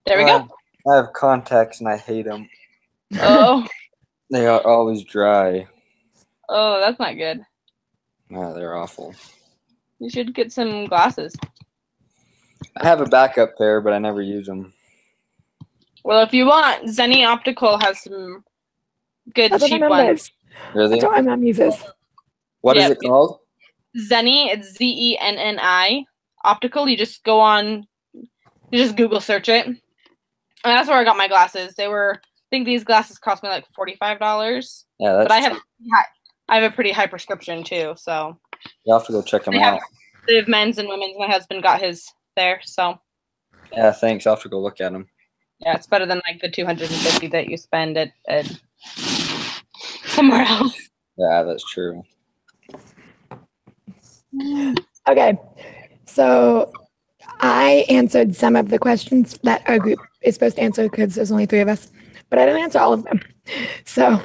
There we go. I have contacts and I hate them. Oh. They are always dry. Oh, that's not good. Yeah, they're awful. You should get some glasses. I have a backup pair, but I never use them. Well, if you want, Zenni Optical has some good cheap ones. Really? That's what my mom uses. What is it called? Zenni. It's Zenni Optical. You just go on, you just Google search it. And that's where I got my glasses. They were, I think these glasses cost me like $45. Yeah, that's. But I have a pretty high prescription too, so. You'll have to go check them out. They have men's and women's. My husband got his there, so. Yeah, thanks. I'll have to go look at them. Yeah, it's better than like the $250 that you spend at somewhere else. Yeah, that's true. Okay, so I answered some of the questions that our group is supposed to answer because there's only 3 of us, but I didn't answer all of them. So,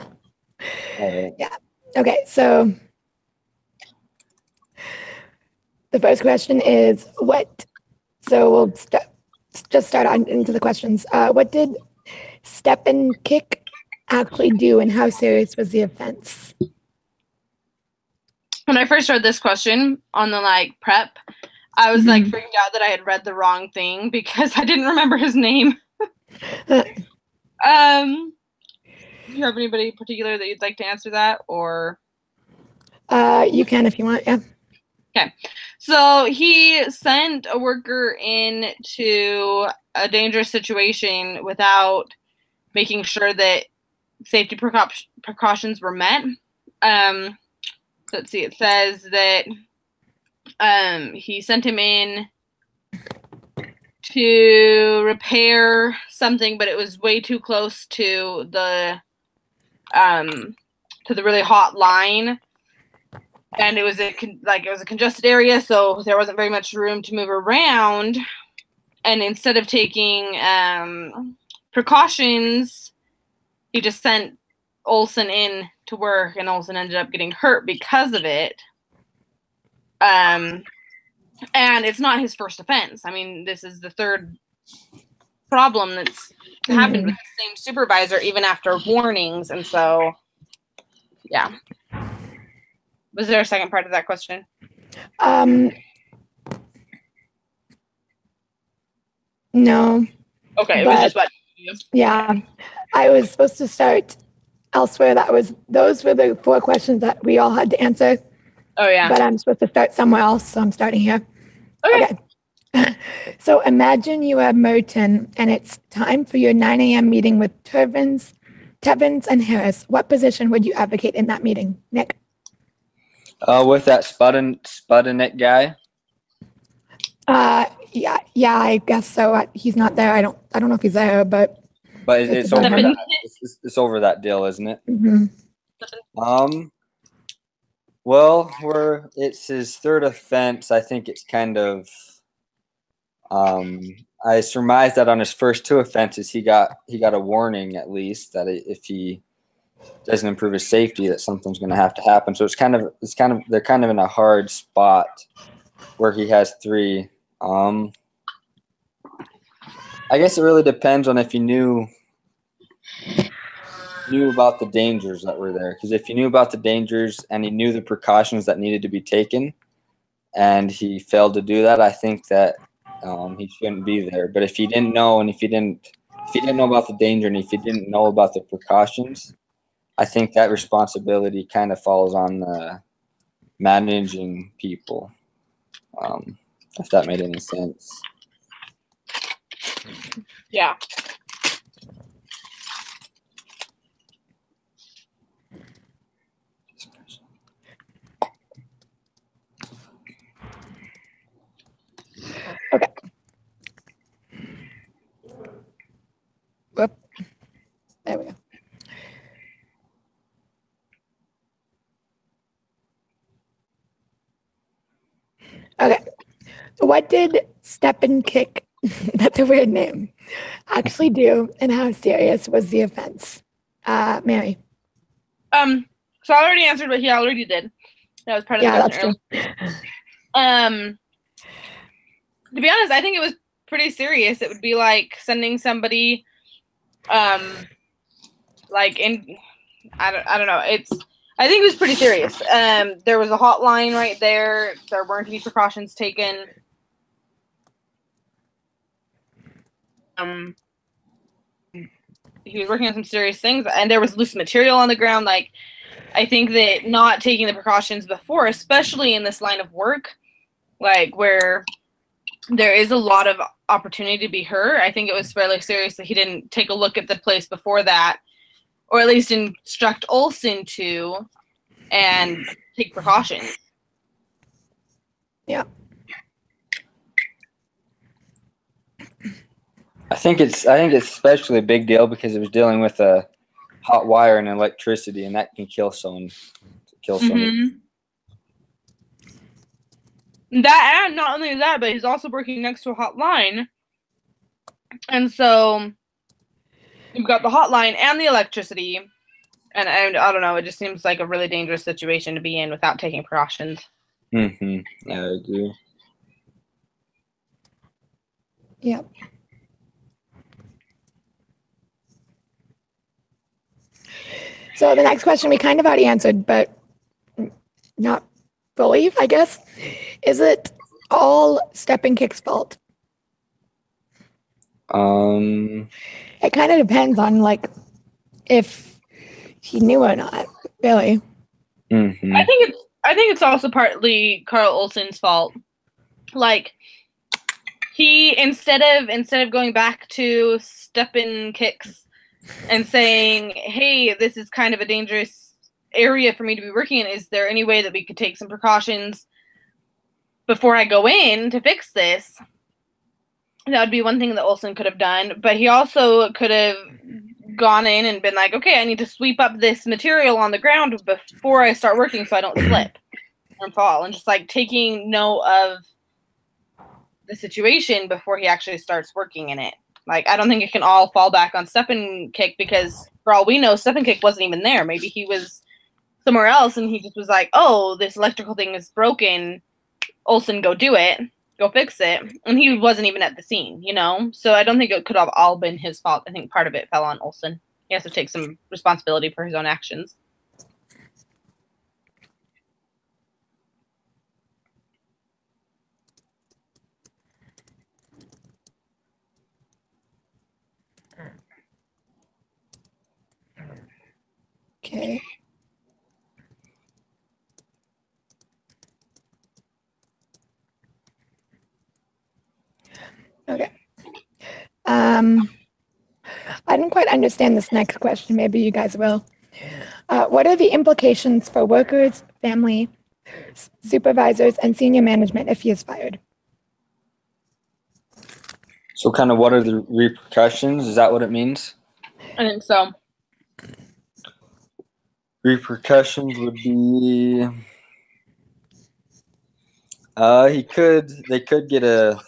yeah. Okay, so the first question is what? So we'll just start on into the questions. What did step and kick actually do, and how serious was the offense? When I first read this question on the prep, I was freaked out that I had read the wrong thing because I didn't remember his name. Do you have anybody in particular that you'd like to answer that, or? You can if you want, yeah. Okay, so he sent a worker into a dangerous situation without making sure that safety precautions were met. Let's see, it says that he sent him in to repair something, but it was way too close to the really hot line, and it was a congested area, so there wasn't very much room to move around. And instead of taking precautions, he just sent Olson in to work, and Olson ended up getting hurt because of it. And it's not his first offense. I mean, this is the 3rd problem that's happened with the same supervisor, even after warnings. And so, yeah. Was there a second part of that question? No. Okay, it was just what you. Yeah, I was supposed to start elsewhere. Those were the 4 questions that we all had to answer. Oh yeah. But I'm supposed to start somewhere else, so I'm starting here. Okay. So imagine you are Merton, and it's time for your 9 a.m. meeting with Tevins, and Harris. What position would you advocate in that meeting, Nick? With that Spudenick guy. Yeah, I guess so. He's not there. I don't know if he's there, but it's over that. It's over that deal, isn't it? Mm-hmm. Well, it's his 3rd offense. I think it's kind of. I surmise that on his first 2 offenses, he got a warning at least that if he doesn't improve his safety, that something's going to have to happen. So they're kind of in a hard spot where he has 3. I guess it really depends on if he knew about the dangers that were there. Because if he knew about the dangers and he knew the precautions that needed to be taken, and he failed to do that, I think that he shouldn't be there. But if he didn't know, and if he didn't know about the danger, and if he didn't know about the precautions, I think that responsibility kind of falls on the managing people. If that made any sense. Yeah. Okay. Whoop. There we go. Okay. What did step and kick, that's a weird name, actually do, and how serious was the offense? Mary. So I already answered what he already did. That was part of the question. That's true. To be honest, I think it was pretty serious. It would be like sending somebody, like in, I don't know. I think it was pretty serious. There was a hotline right there. There weren't any precautions taken. He was working on some serious things, and there was loose material on the ground. Like, I think that not taking the precautions before, especially in this line of work, like where there is a lot of opportunity to be hurt, I think it was fairly serious that he didn't take a look at the place before that, or at least instruct Olson to, and take precautions. Yeah. I think it's especially a big deal because it was dealing with a hot wire and electricity, and that can kill someone. Mm-hmm. That, and not only that, but he's also working next to a hotline, and so you've got the hotline and the electricity, and I don't know. It just seems like a really dangerous situation to be in without taking precautions. Mm-hmm. Yeah, I agree. Yep. So the next question we kind of already answered, but not fully, I guess. Is it all Step and Kick's fault? It kind of depends on like if he knew or not, really. Mm-hmm. I think it's also partly Carl Olson's fault. Like, he instead of going back to Step and Kicks and saying, "Hey, this is kind of a dangerous area for me to be working in. Is there any way that we could take some precautions before I go in to fix this?" That would be one thing that Olson could have done. But he also could have gone in and been like, "Okay, I need to sweep up this material on the ground before I start working so I don't slip and fall," and just like taking note of the situation before he actually starts working in it. Like, I don't think it can all fall back on Step and Kick, because for all we know, Step and Kick wasn't even there. Maybe he was somewhere else and he just was like, "Oh, this electrical thing is broken. Olson, go do it. Go fix it." And he wasn't even at the scene, you know? So I don't think it could have all been his fault. I think part of it fell on Olson. He has to take some responsibility for his own actions. Okay. Okay. I didn't quite understand this next question. Maybe you guys will. What are the implications for workers, family, supervisors, and senior management if he is fired? So kind of what are the repercussions? Is that what it means? I think so. Repercussions would be they could get a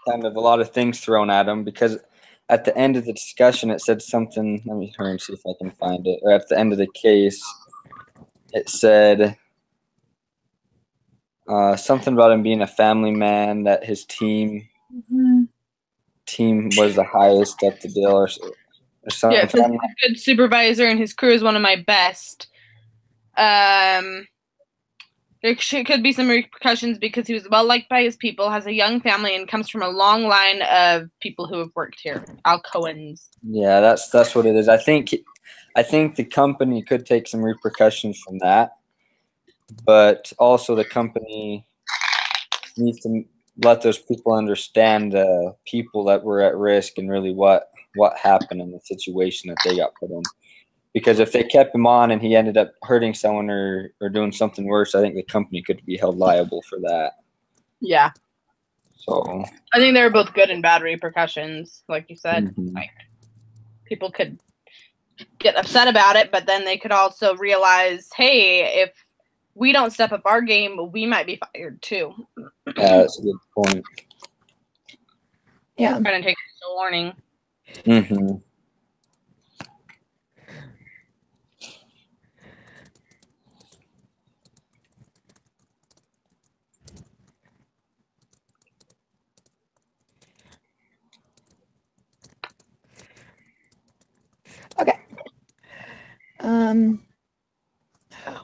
kind of a lot of things thrown at him, because at the end of the discussion it said something. Let me hurry and see if I can find it. Or at the end of the case, it said something about him being a family man, that his team was the highest up the deal, or something. Yeah, it says he's a good supervisor and his crew is one of my best. There could be some repercussions because he was well liked by his people, has a young family, and comes from a long line of people who have worked here. Alcoans. Yeah, that's what it is. I think the company could take some repercussions from that, but also the company needs to let those people understand the people that were at risk and really what happened in the situation that they got put in. Because if they kept him on and he ended up hurting someone or doing something worse, I think the company could be held liable for that. Yeah. So I think they were both good and bad repercussions, like you said. Mm-hmm. Like, people could get upset about it, but then they could also realize, hey, if we don't step up our game, we might be fired too. Yeah, that's a good point. Yeah. Kind of take a warning. Mm-hmm.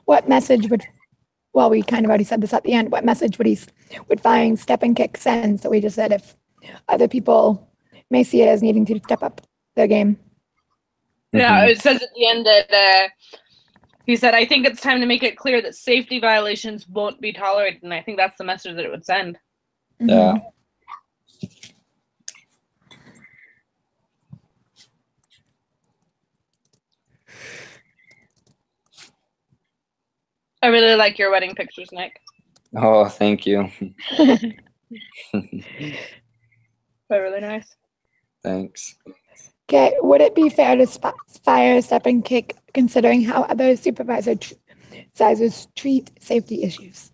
what message would, well, we kind of already said this at the end, what message would firing step and kick send? So we just said if other people may see it as needing to step up their game. Yeah, it says at the end that he said, I think it's time to make it clear that safety violations won't be tolerated. And I think that's the message that it would send. Yeah. I really like your wedding pictures, Nick. Oh, thank you. They're really nice. Thanks. Okay, would it be fair to fire step and kick considering how other supervisors treat safety issues?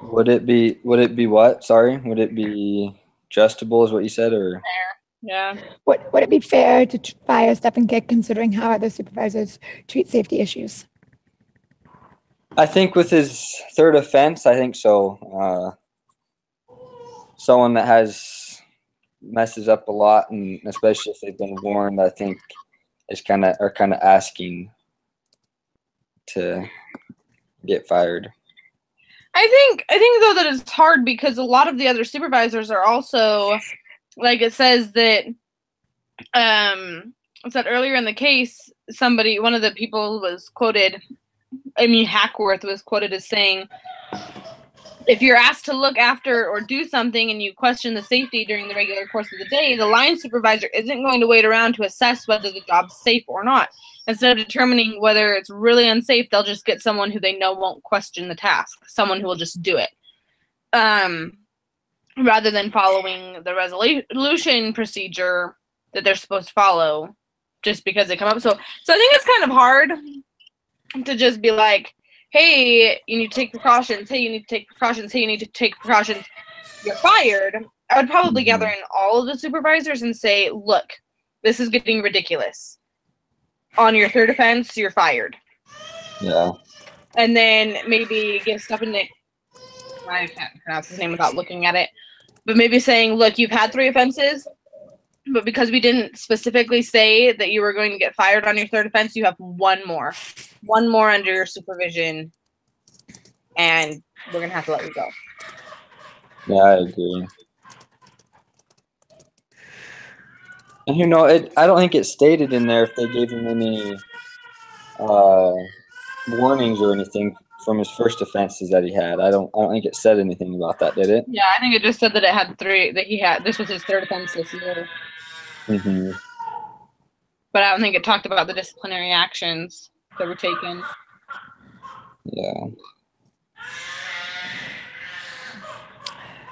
Would it be what? Sorry, would it be adjustable is what you said, or? Yeah. Would it be fair to fire step and kick considering how other supervisors treat safety issues? I think with his third offense, I think so. Someone that messes up a lot, and especially if they've been warned, I think are kind of asking to get fired. I think though that it's hard because a lot of the other supervisors are also, like it says that it said earlier in the case, one of the people was quoted, Hackworth was quoted as saying, if you're asked to look after or do something and you question the safety during the regular course of the day, the line supervisor isn't going to wait around to assess whether the job's safe or not. Instead of determining whether it's really unsafe, they'll just get someone who they know won't question the task, someone who will just do it. Rather than following the resolution procedure that they're supposed to follow just because they come up. So I think it's kind of hard to just be like, hey, you need to take precautions. Hey, you need to take precautions. Hey, you need to take precautions. You're fired. I would probably gather in all of the supervisors and say, look, this is getting ridiculous. On your third offense, you're fired. Yeah. And then maybe give Stepanik, I can't pronounce his name without looking at it, but maybe saying, look, you've had 3 offenses, but because we didn't specifically say that you were going to get fired on your third offense, you have one more under your supervision, and we're going to have to let you go. Yeah, I agree. And I don't think it stated in there if they gave him any warnings or anything from his first offenses that he had. I don't think it said anything about that, did it? Yeah, I think it just said that it had 3, that he had, this was his third offense this year. But I don't think it talked about the disciplinary actions that were taken. Yeah.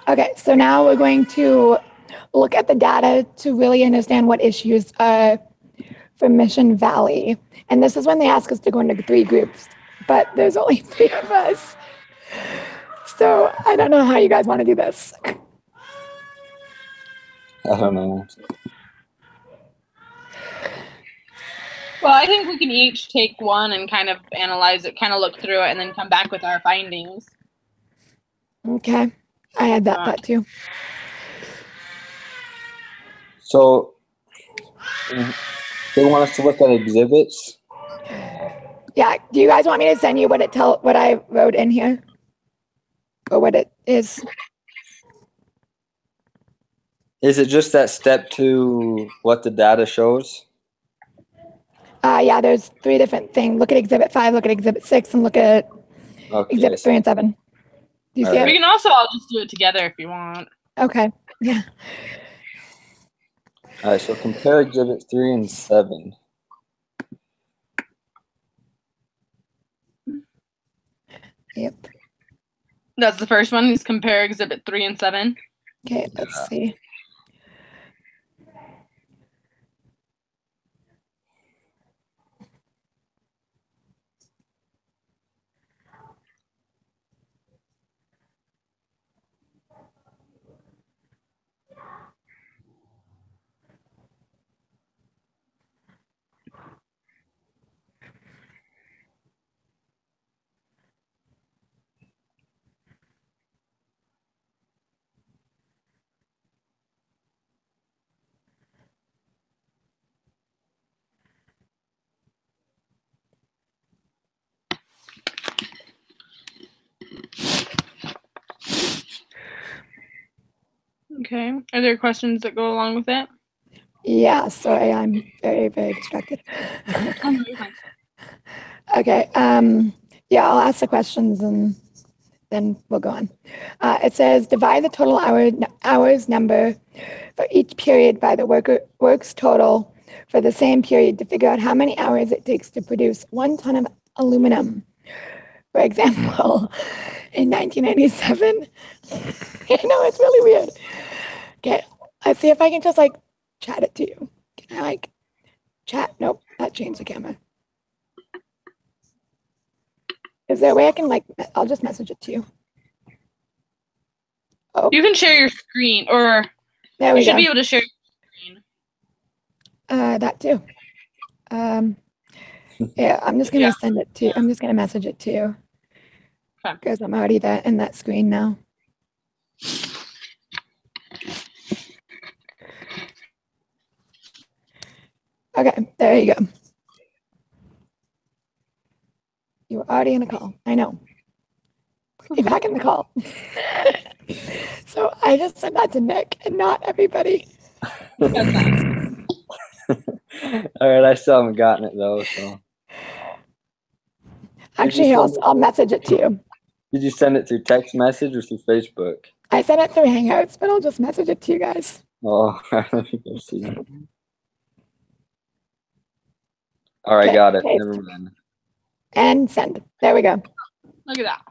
Okay, so now we're going to look at the data to really understand what issues are for Mission Valley. And this is when they ask us to go into 3 groups, but there's only 3 of us. So I don't know how you guys want to do this. I don't know. Well, I think we can each take one and kind of analyze it, kind of look through it, and then come back with our findings. Okay, I had that thought too. So they want us to look at exhibits. Yeah, do you guys want me to send you what I wrote in here? Or what it is? Is it just that step 2, what the data shows? Yeah, there's 3 different things. Look at exhibit 5, look at exhibit 6, and look at exhibit 3 and 7. Do you see it? We can also all just do it together if you want. Okay, yeah. All right, so compare exhibit 3 and 7. Yep. That's the first one, is compare exhibit 3 and 7. Okay, let's see. Okay. Are there questions that go along with it? Yeah, sorry, I'm very, very distracted. Oh, no, you're fine. Okay, yeah, I'll ask the questions and then we'll go on. It says divide the total hours number for each period by the work's total for the same period to figure out how many hours it takes to produce 1 ton of aluminum. For example, in 1997, I know it's really weird. Okay, let's see if I can just like chat it to you. Can I like chat? Nope, that changed the camera. Is there a way I can like, I'll just message it to you. Oh, You can share your screen, or there we you should go. be able to share your screen. That too. Yeah, I'm just gonna send it to you. I'm just gonna message it to you. Okay. Because I'm already in that screen now. Okay, there you go. You were already in a call. I know. Put me back in the call. So I just sent that to Nick and not everybody. That's nice. All right, I still haven't gotten it though. So Actually, I'll message it to you. did you send it through text message or through Facebook? I sent it through Hangouts, but I'll just message it to you guys. Oh, let me go see. All right, Okay, got it. paste. Never mind. And send. There we go. Look at that.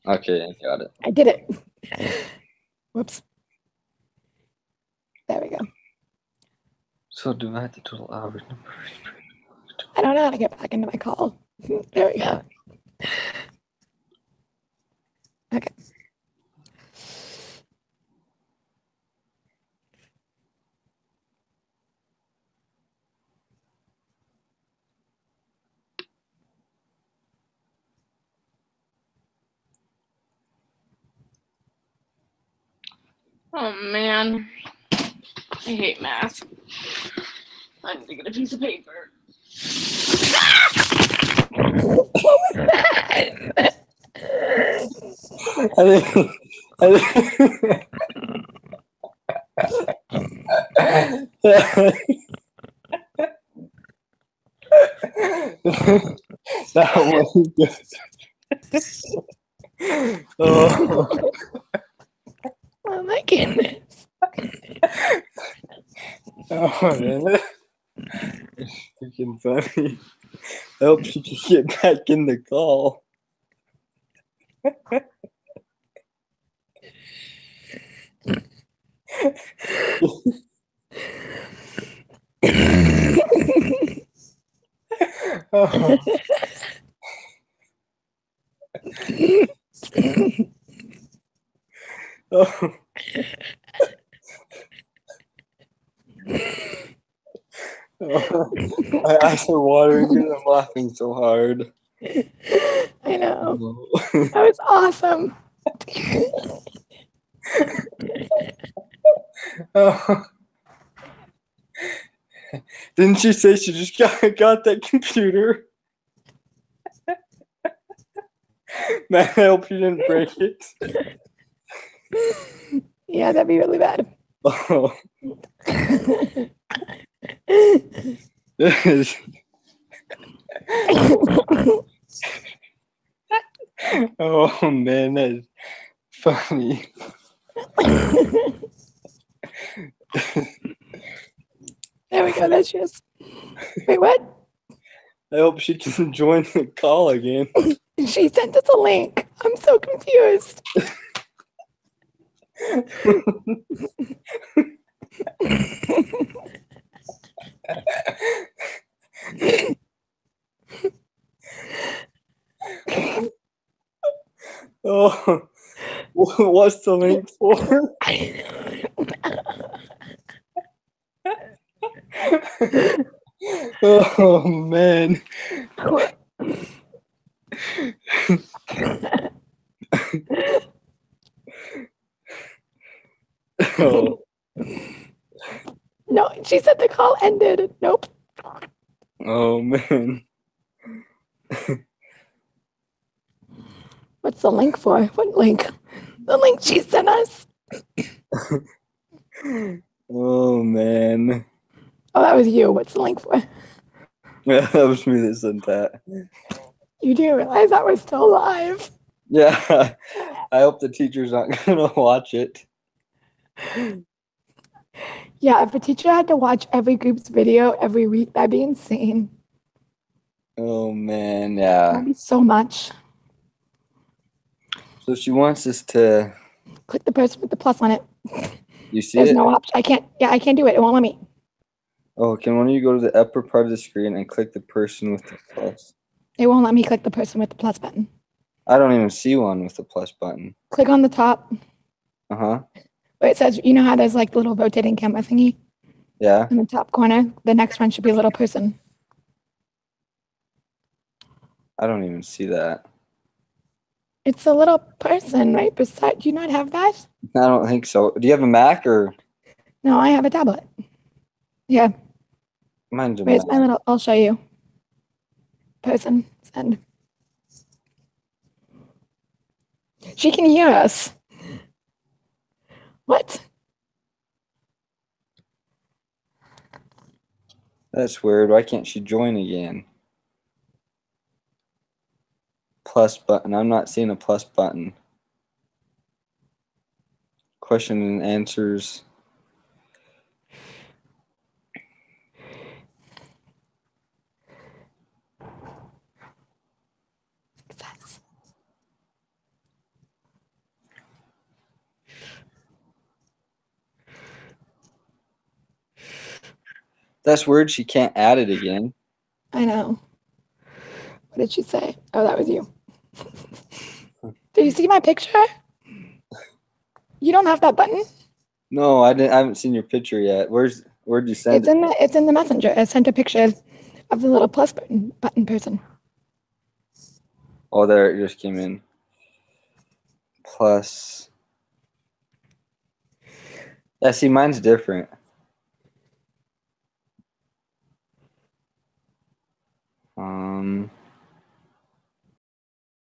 Okay, got it. I did it. Whoops. There we go. So divide the total hours number. I don't know how to get back into my call. There we go. Okay. Oh man, I hate math. I need to get a piece of paper. What was that? That was good. Oh. Oh my goodness. Oh man, it's freaking funny. I hope she can get back in the call. Oh. Oh. My eyes are watering because I'm laughing so hard. I know. That was awesome. Oh. Didn't she say she just got that computer? Man, I hope you didn't break it. Yeah, that'd be really bad. Oh. Oh man, that's funny. There we go. That's just. Wait, what? I hope she can join the call again. She sent us a link. I'm so confused. Oh, what's the link for? Oh man. Oh. No, she said the call ended. Nope. Oh man. What's the link for? What link? The link she sent us. Oh man. Oh, that was you. What's the link for? Yeah, that was me that sent that. You do realize that we're still live? Yeah. I hope the teacher's not gonna watch it. Yeah, if a teacher had to watch every group's video every week, that'd be insane. Oh man, yeah. That'd be so much. So she wants us to. Click the person with the plus on it. You see There's it? no option. I can't. Yeah, I can't do it. It won't let me. Oh, can one of you go to the upper part of the screen and click the person with the plus? It won't let me click the person with the plus button. I don't even see one with the plus button. Click on the top Uh-huh. where it says, you know how there's like the little rotating camera thingy Yeah. in the top corner? The next one should be a little person. I don't even see that. It's a little person right beside. Do you not have that? I don't think so. Do you have a Mac or No, I have a tablet. Yeah. mine's a Where's Mac? my little? I'll show you. Person. Send. She can hear us. What? That's weird. Why can't she join again? Plus button. I'm not seeing a plus button. Question and answers. Success. That's weird. She can't add it again. I know. What did she say? Oh, that was you. Did you see my picture? You don't have that button? No, I didn't. I haven't seen your picture yet. Where'd you send it? It's in the messenger. I sent a picture of the little plus button person. Oh, there it just came in. Plus. Yeah, see, mine's different.